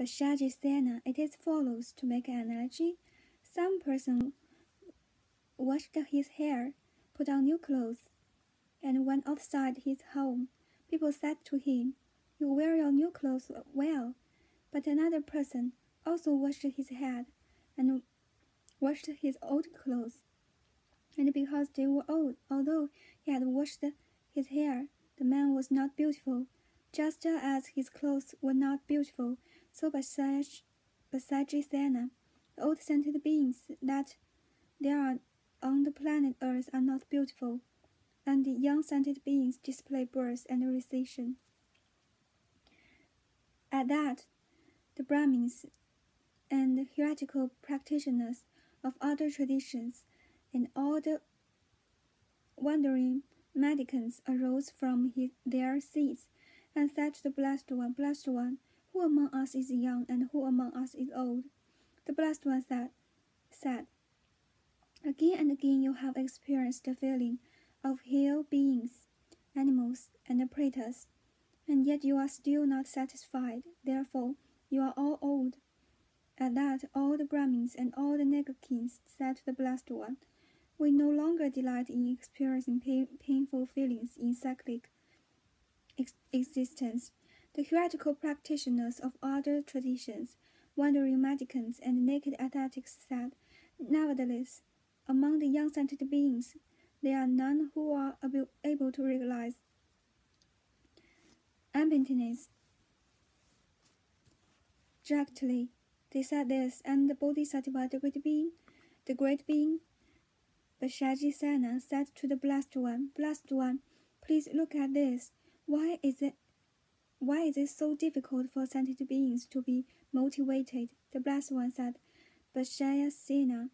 But Shajisena, it is follows to make an analogy. Some person washed his hair, put on new clothes, and went outside his home. People said to him, "You wear your new clothes well." But another person also washed his head and washed his old clothes. And because they were old, although he had washed his hair, the man was not beautiful, just as his clothes were not beautiful. So Sajisena, the old scented beings that there are on the planet Earth are not beautiful, and the young scented beings display birth and recession. At that, the Brahmins and heretical practitioners of other traditions and all the wandering mendicants arose from their seats and said to the Blessed One, who among us is young and who among us is old? The Blessed One said, again and again you have experienced the feeling of hill beings, animals, and pretas, and yet you are still not satisfied. Therefore, you are all old. At that, all the Brahmins and all the Nagakins said to the Blessed One, we no longer delight in experiencing painful feelings in cyclic existence. The heretical practitioners of other traditions, wandering mendicants, and naked ascetics said, nevertheless, among the young-scented beings, there are none who are able to realize emptiness directly. They said this, and the Bodhisattva, the great being, Vajrayana, said to the Blessed One, please look at this. Why is it so difficult for sentient beings to be motivated? The Blessed One said, Vajrayana,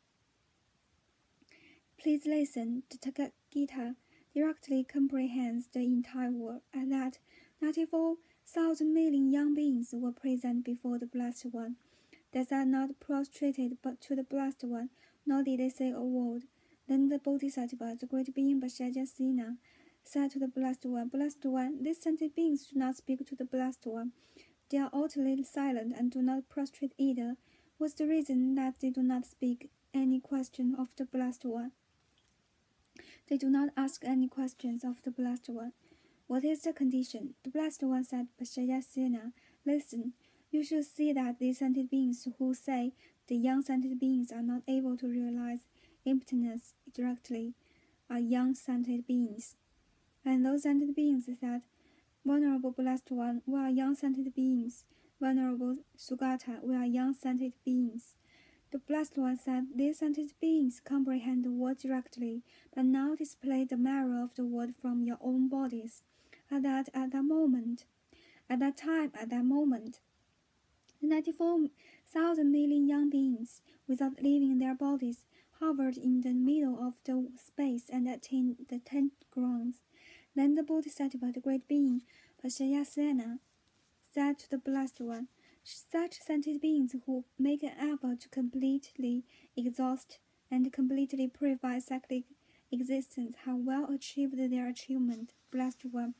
please listen. The Tathagata directly comprehends the entire world, and that 94,000 million young beings were present before the Blessed One. They are not prostrated but to the Blessed One, nor did they say a word. Then the Bodhisattva, the great being Vajrayana, said to the Blessed One, these sentient beings do not speak to the Blessed One. They are utterly silent and do not prostrate either. What's the reason that they do not speak any question of the Blessed One? They do not ask any questions of the Blessed One. What is the condition? The Blessed One said, Vajrayana, listen. You should see that these sentient beings who say the young sentient beings are not able to realize emptiness directly are young sentient beings. And those sentient beings said, Venerable Blessed One, we are young sentient beings. Venerable Sanghata, we are young sentient beings. The Blessed One said, these sentient beings comprehend the word directly, but now display the mirror of the word from your own bodies. At that moment, the 94,000 million young beings, without leaving their bodies, hovered in the middle of the space and attained the 10 grounds. Then the Bodhisattva, the great being, Vajrayana, said to the Blessed One, such sentient beings who make an effort to completely exhaust and completely purify cyclic existence have well achieved their achievement. Blessed One,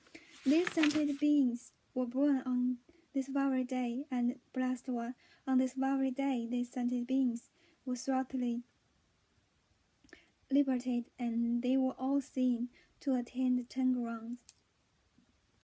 these sentient beings were born on this very day, and Blessed One, on this very day, these sentient beings were thoroughly liberated, and they were all seen to attain the 10 grounds.